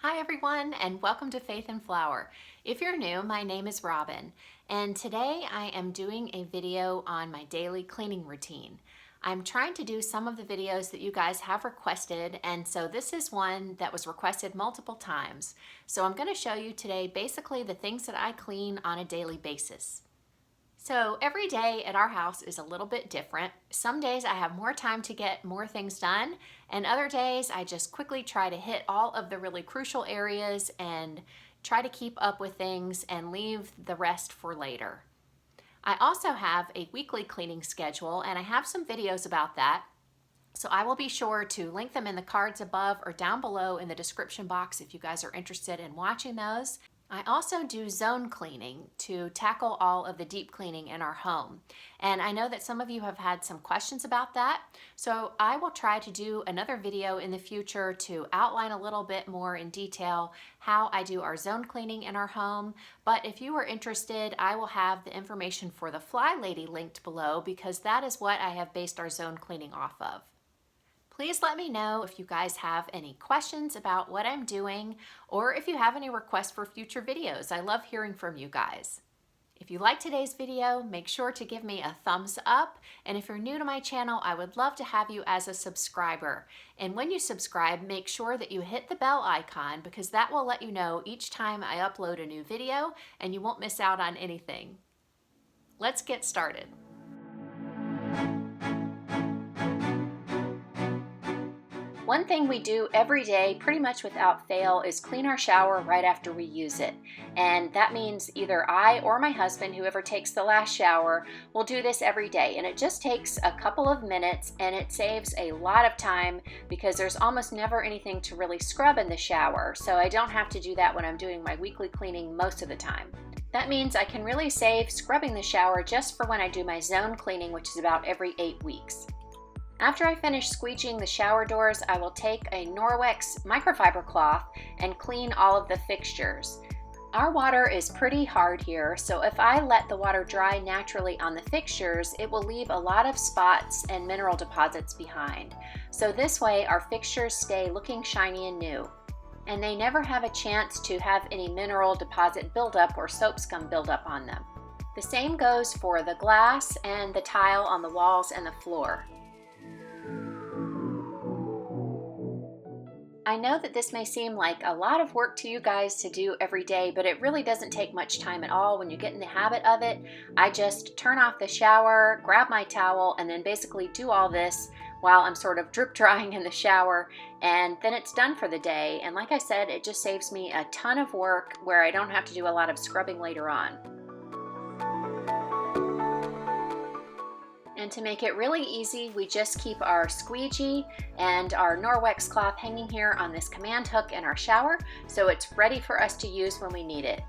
Hi everyone, and welcome to Faith and Flower. If you're new, my name is Robin, and today I am doing a video on my daily cleaning routine. I'm trying to do some of the videos that you guys have requested, and so this is one that was requested multiple times. So I'm going to show you today basically the things that I clean on a daily basis. So every day at our house is a little bit different. Some days I have more time to get more things done, and other days I just quickly try to hit all of the really crucial areas and try to keep up with things and leave the rest for later. I also have a weekly cleaning schedule, and I have some videos about that. So I will be sure to link them in the cards above or down below in the description box if you guys are interested in watching those. I also do zone cleaning to tackle all of the deep cleaning in our home. And I know that some of you have had some questions about that. So I will try to do another video in the future to outline a little bit more in detail how I do our zone cleaning in our home. But if you are interested, I will have the information for the Fly Lady linked below because that is what I have based our zone cleaning off of. Please let me know if you guys have any questions about what I'm doing or if you have any requests for future videos. I love hearing from you guys. If you like today's video, make sure to give me a thumbs up. And if you're new to my channel, I would love to have you as a subscriber. And when you subscribe, make sure that you hit the bell icon because that will let you know each time I upload a new video and you won't miss out on anything. Let's get started. One thing we do every day, pretty much without fail, is clean our shower right after we use it. And that means either I or my husband, whoever takes the last shower, will do this every day. And it just takes a couple of minutes and it saves a lot of time because there's almost never anything to really scrub in the shower. So I don't have to do that when I'm doing my weekly cleaning most of the time. That means I can really save scrubbing the shower just for when I do my zone cleaning, which is about every 8 weeks. After I finish squeegeeing the shower doors, I will take a Norwex microfiber cloth and clean all of the fixtures. Our water is pretty hard here, so if I let the water dry naturally on the fixtures, it will leave a lot of spots and mineral deposits behind. So this way our fixtures stay looking shiny and new. And they never have a chance to have any mineral deposit buildup or soap scum buildup on them. The same goes for the glass and the tile on the walls and the floor. I know that this may seem like a lot of work to you guys to do every day, but it really doesn't take much time at all when you get in the habit of it. I just turn off the shower, grab my towel, and then basically do all this while I'm sort of drip drying in the shower, and then it's done for the day. And like I said, it just saves me a ton of work where I don't have to do a lot of scrubbing later on. And to make it really easy, we just keep our squeegee and our Norwex cloth hanging here on this command hook in our shower, so it's ready for us to use when we need it.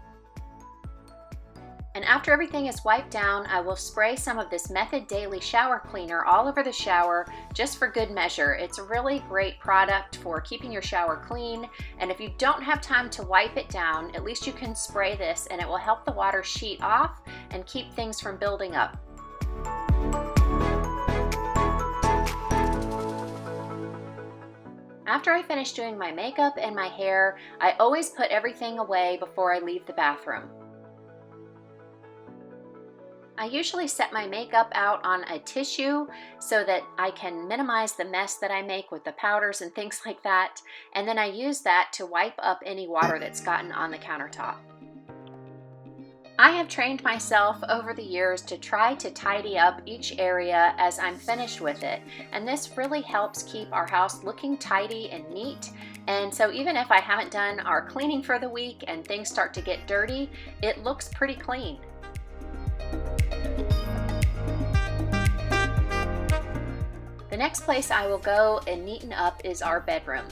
And after everything is wiped down, I will spray some of this Method Daily Shower Cleaner all over the shower just for good measure. It's a really great product for keeping your shower clean, and if you don't have time to wipe it down, at least you can spray this and it will help the water sheet off and keep things from building up. After I finish doing my makeup and my hair, I always put everything away before I leave the bathroom. I usually set my makeup out on a tissue so that I can minimize the mess that I make with the powders and things like that, and then I use that to wipe up any water that's gotten on the countertop. I have trained myself over the years to try to tidy up each area as I'm finished with it, and this really helps keep our house looking tidy and neat. And so even if I haven't done our cleaning for the week and things start to get dirty, it looks pretty clean. The next place I will go and neaten up is our bedroom.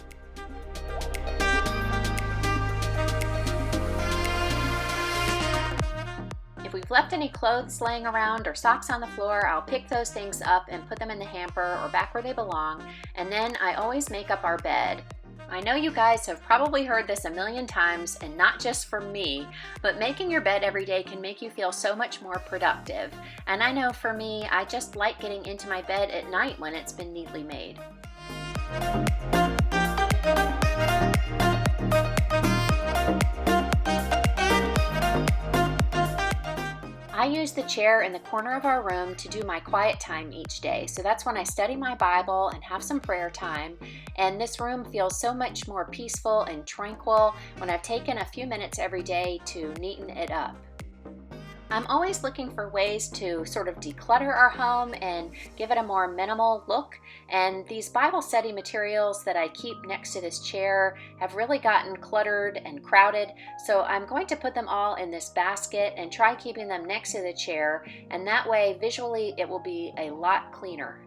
If we've left any clothes laying around or socks on the floor, I'll pick those things up and put them in the hamper or back where they belong, and then I always make up our bed. I know you guys have probably heard this a million times, and not just from me, but making your bed every day can make you feel so much more productive. And I know for me, I just like getting into my bed at night when it's been neatly made. I use the chair in the corner of our room to do my quiet time each day. So that's when I study my Bible and have some prayer time. And this room feels so much more peaceful and tranquil when I've taken a few minutes every day to neaten it up. I'm always looking for ways to sort of declutter our home and give it a more minimal look. And these Bible study materials that I keep next to this chair have really gotten cluttered and crowded. So I'm going to put them all in this basket and try keeping them next to the chair. And that way, visually, it will be a lot cleaner.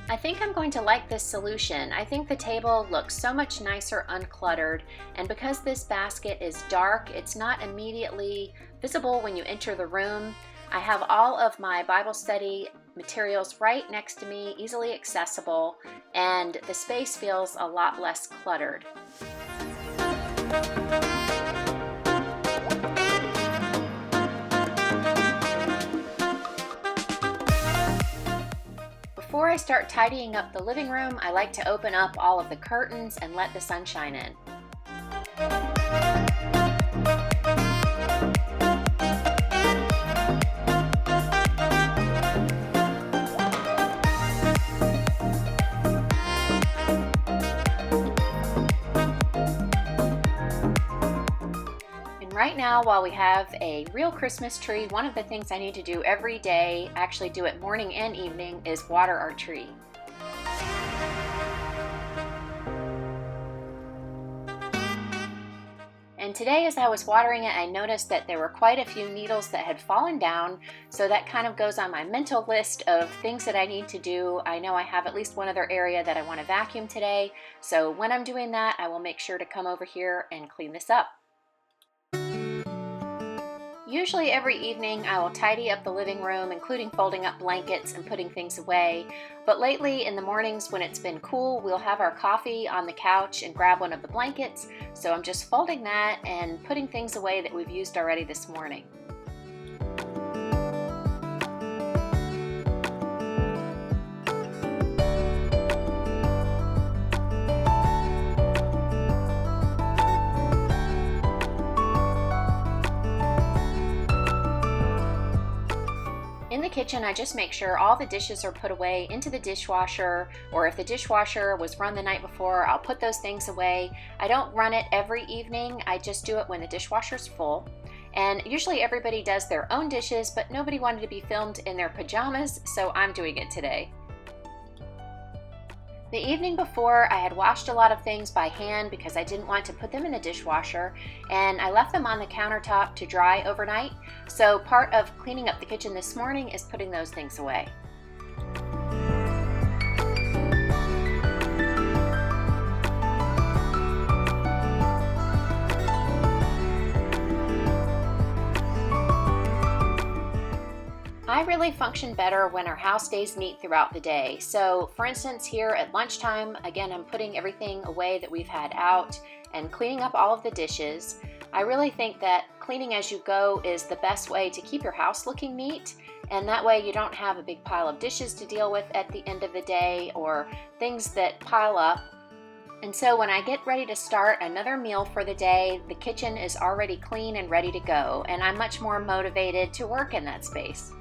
I think I'm going to like this solution. I think the table looks so much nicer uncluttered, and because this basket is dark, it's not immediately visible when you enter the room. I have all of my Bible study materials right next to me, easily accessible, and the space feels a lot less cluttered. Before I start tidying up the living room, I like to open up all of the curtains and let the sunshine in. Right now, while we have a real Christmas tree, one of the things I need to do every day, actually do it morning and evening, is water our tree. And today, as I was watering it, I noticed that there were quite a few needles that had fallen down, so that kind of goes on my mental list of things that I need to do. I know I have at least one other area that I want to vacuum today, so when I'm doing that, I will make sure to come over here and clean this up. Usually every evening I will tidy up the living room, including folding up blankets and putting things away. But lately in the mornings when it's been cool, we'll have our coffee on the couch and grab one of the blankets. So I'm just folding that and putting things away that we've used already this morning. In the kitchen, I just make sure all the dishes are put away into the dishwasher, or if the dishwasher was run the night before, I'll put those things away. I don't run it every evening, I just do it when the dishwasher's full. And usually everybody does their own dishes, but nobody wanted to be filmed in their pajamas, so I'm doing it today. The evening before, I had washed a lot of things by hand because I didn't want to put them in the dishwasher, and I left them on the countertop to dry overnight. So part of cleaning up the kitchen this morning is putting those things away. I really function better when our house stays neat throughout the day. So for instance, here at lunchtime, again, I'm putting everything away that we've had out and cleaning up all of the dishes. I really think that cleaning as you go is the best way to keep your house looking neat, and that way you don't have a big pile of dishes to deal with at the end of the day or things that pile up. And so when I get ready to start another meal for the day, the kitchen is already clean and ready to go, and I'm much more motivated to work in that space.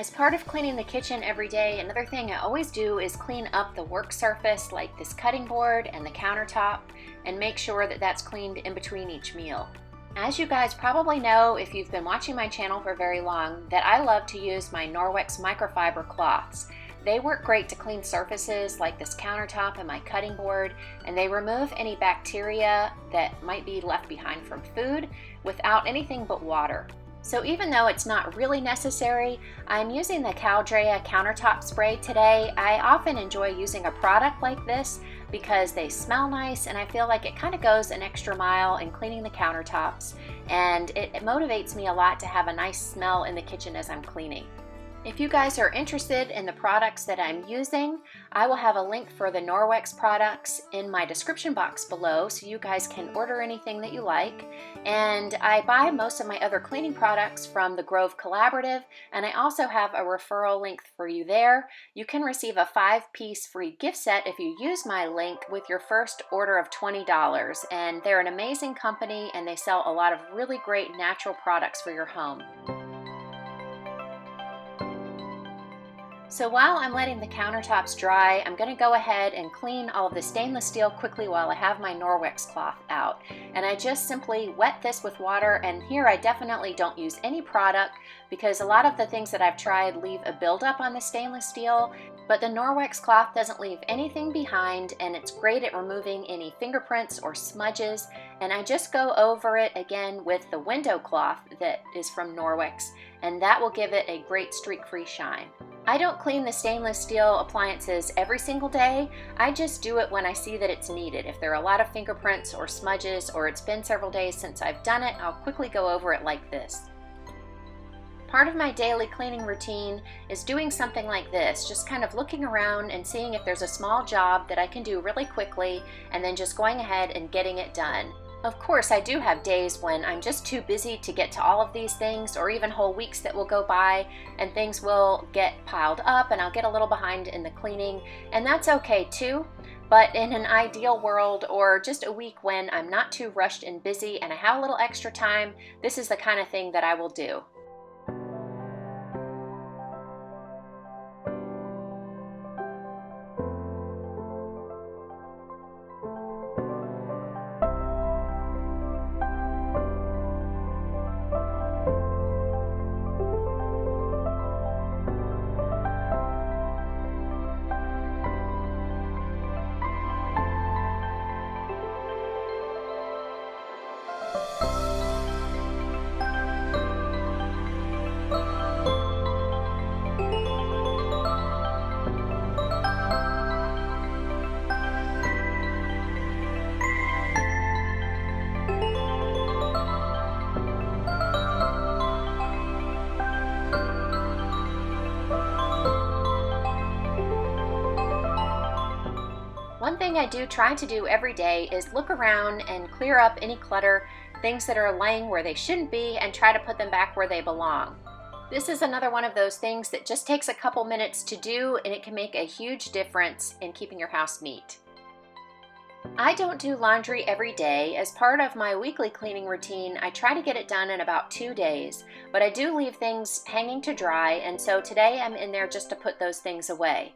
As part of cleaning the kitchen every day, another thing I always do is clean up the work surface like this cutting board and the countertop and make sure that that's cleaned in between each meal. As you guys probably know if you've been watching my channel for very long, that I love to use my Norwex microfiber cloths. They work great to clean surfaces like this countertop and my cutting board, and they remove any bacteria that might be left behind from food without anything but water. So even though it's not really necessary, I'm using the Caldrea countertop spray today. I often enjoy using a product like this because they smell nice and I feel like it kind of goes an extra mile in cleaning the countertops, and it motivates me a lot to have a nice smell in the kitchen as I'm cleaning. If you guys are interested in the products that I'm using, I will have a link for the Norwex products in my description box below so you guys can order anything that you like. And I buy most of my other cleaning products from the Grove Collaborative, and I also have a referral link for you there. You can receive a 5-piece free gift set if you use my link with your first order of $20. And they're an amazing company and they sell a lot of really great natural products for your home. So while I'm letting the countertops dry, I'm going to go ahead and clean all of the stainless steel quickly while I have my Norwex cloth out. And I just simply wet this with water, and here I definitely don't use any product because a lot of the things that I've tried leave a buildup on the stainless steel, but the Norwex cloth doesn't leave anything behind, and it's great at removing any fingerprints or smudges. And I just go over it again with the window cloth that is from Norwex, and that will give it a great streak-free shine. I don't clean the stainless steel appliances every single day. I just do it when I see that it's needed. If there are a lot of fingerprints or smudges, or it's been several days since I've done it, I'll quickly go over it like this. Part of my daily cleaning routine is doing something like this, just kind of looking around and seeing if there's a small job that I can do really quickly and then just going ahead and getting it done. Of course, I do have days when I'm just too busy to get to all of these things, or even whole weeks that will go by and things will get piled up and I'll get a little behind in the cleaning, and that's okay too. But in an ideal world, or just a week when I'm not too rushed and busy and I have a little extra time, this is the kind of thing that I will do. One thing I do try to do every day is look around and clear up any clutter, things that are laying where they shouldn't be, and try to put them back where they belong. This is another one of those things that just takes a couple minutes to do, and it can make a huge difference in keeping your house neat. I don't do laundry every day. As part of my weekly cleaning routine, I try to get it done in about 2 days, but I do leave things hanging to dry, and so today I'm in there just to put those things away.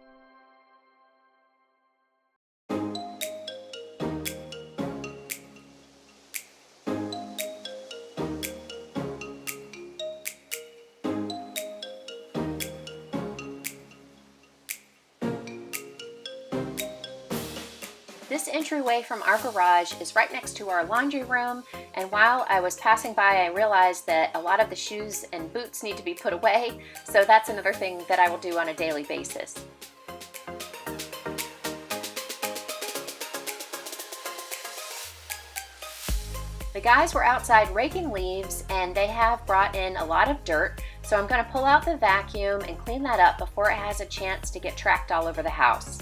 This entryway from our garage is right next to our laundry room, and while I was passing by I realized that a lot of the shoes and boots need to be put away, so that's another thing that I will do on a daily basis. The guys were outside raking leaves and they have brought in a lot of dirt, so I'm going to pull out the vacuum and clean that up before it has a chance to get tracked all over the house.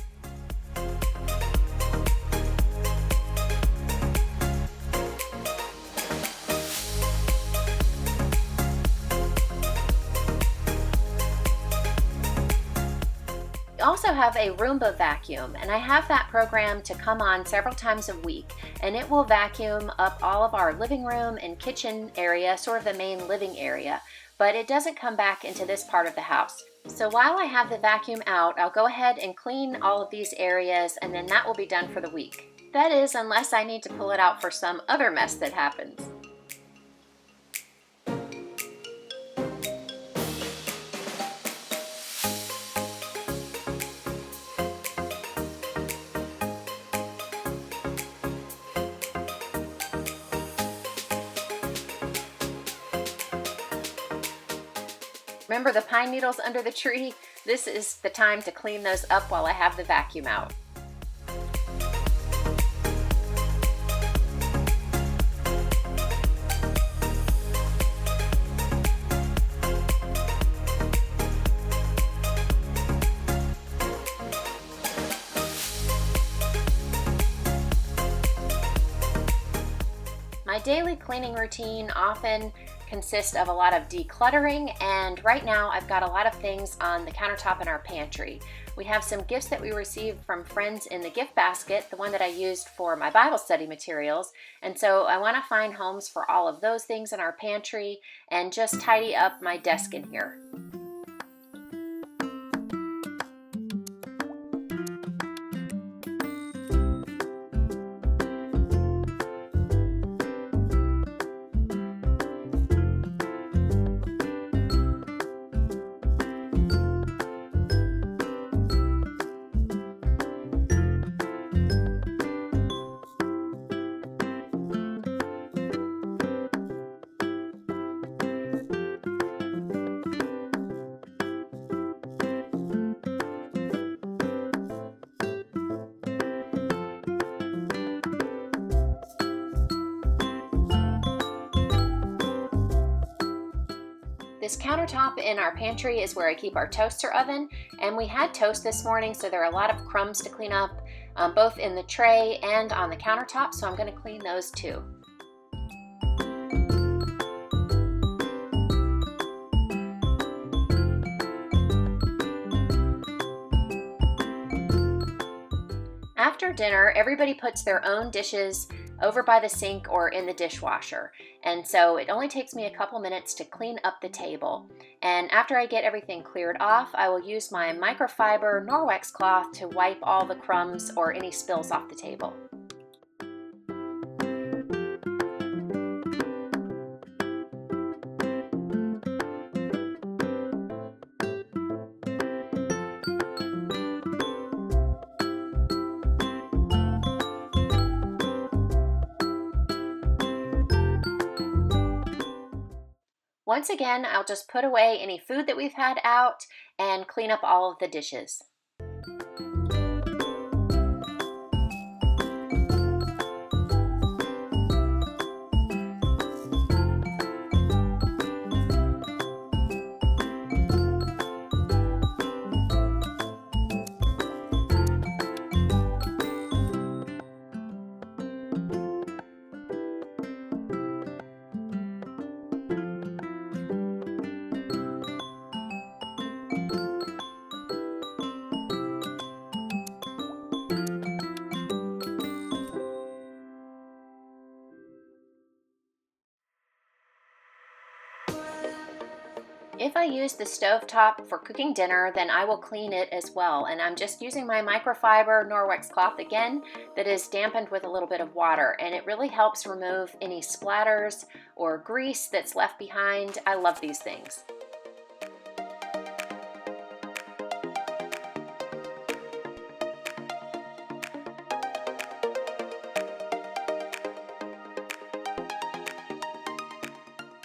I also have a Roomba vacuum, and I have that programmed to come on several times a week, and it will vacuum up all of our living room and kitchen area, sort of the main living area, but it doesn't come back into this part of the house. So while I have the vacuum out, I'll go ahead and clean all of these areas, and then that will be done for the week. That is, unless I need to pull it out for some other mess that happens. Remember the pine needles under the tree? This is the time to clean those up while I have the vacuum out. My daily cleaning routine often consists of a lot of decluttering, and right now I've got a lot of things on the countertop in our pantry. We have some gifts that we received from friends in the gift basket, the one that I used for my Bible study materials, and so I want to find homes for all of those things in our pantry and just tidy up my desk in here. This countertop in our pantry is where I keep our toaster oven, and we had toast this morning, so there are a lot of crumbs to clean up, both in the tray and on the countertop, so I'm going to clean those too. After dinner, everybody puts their own dishes over by the sink or in the dishwasher, and so it only takes me a couple minutes to clean up the table. And after I get everything cleared off, I will use my microfiber Norwex cloth to wipe all the crumbs or any spills off the table. Once again, I'll just put away any food that we've had out and clean up all of the dishes. If I use the stovetop for cooking dinner, then I will clean it as well. And I'm just using my microfiber Norwex cloth again that is dampened with a little bit of water. And it really helps remove any splatters or grease that's left behind. I love these things.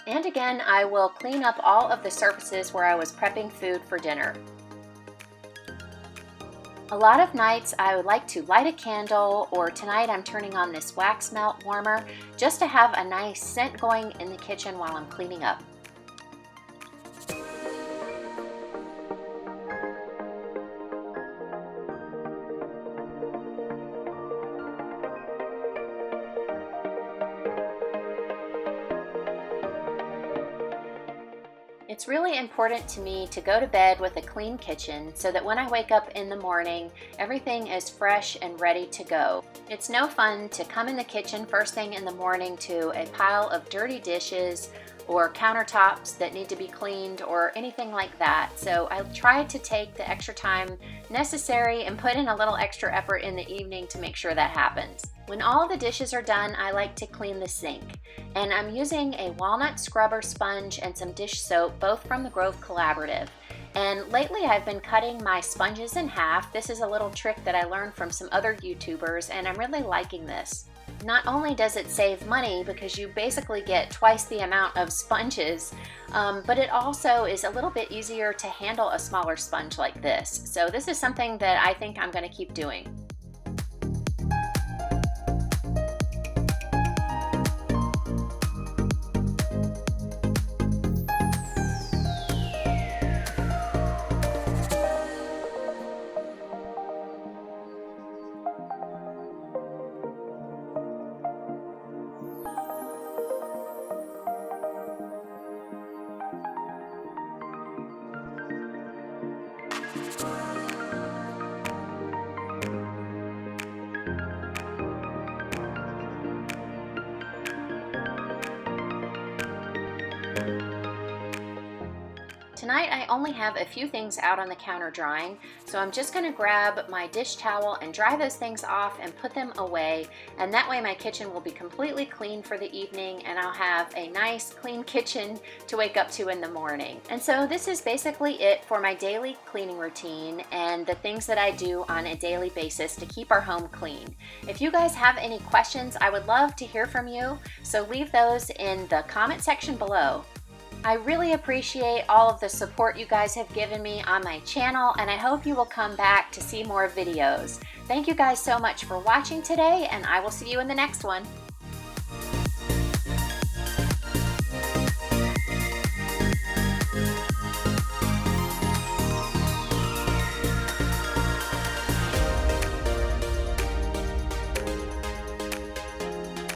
And again, I will clean up all of the surfaces where I was prepping food for dinner. A lot of nights I would like to light a candle, or tonight I'm turning on this wax melt warmer just to have a nice scent going in the kitchen while I'm cleaning up. It's really important to me to go to bed with a clean kitchen so that when I wake up in the morning, everything is fresh and ready to go. It's no fun to come in the kitchen first thing in the morning to a pile of dirty dishes or countertops that need to be cleaned or anything like that. So I try to take the extra time necessary and put in a little extra effort in the evening to make sure that happens. When all the dishes are done, I like to clean the sink. And I'm using a walnut scrubber sponge and some dish soap, both from the Grove Collaborative. And lately I've been cutting my sponges in half. This is a little trick that I learned from some other YouTubers, and I'm really liking this. Not only does it save money because you basically get twice the amount of sponges, but it also is a little bit easier to handle a smaller sponge like this. So this is something that I think I'm going to keep doing. Tonight I only have a few things out on the counter drying, so I'm just going to grab my dish towel and dry those things off and put them away, and that way my kitchen will be completely clean for the evening and I'll have a nice clean kitchen to wake up to in the morning. And so this is basically it for my daily cleaning routine and the things that I do on a daily basis to keep our home clean. If you guys have any questions, I would love to hear from you, so leave those in the comment section below. I really appreciate all of the support you guys have given me on my channel, and I hope you will come back to see more videos. Thank you guys so much for watching today, and I will see you in the next one.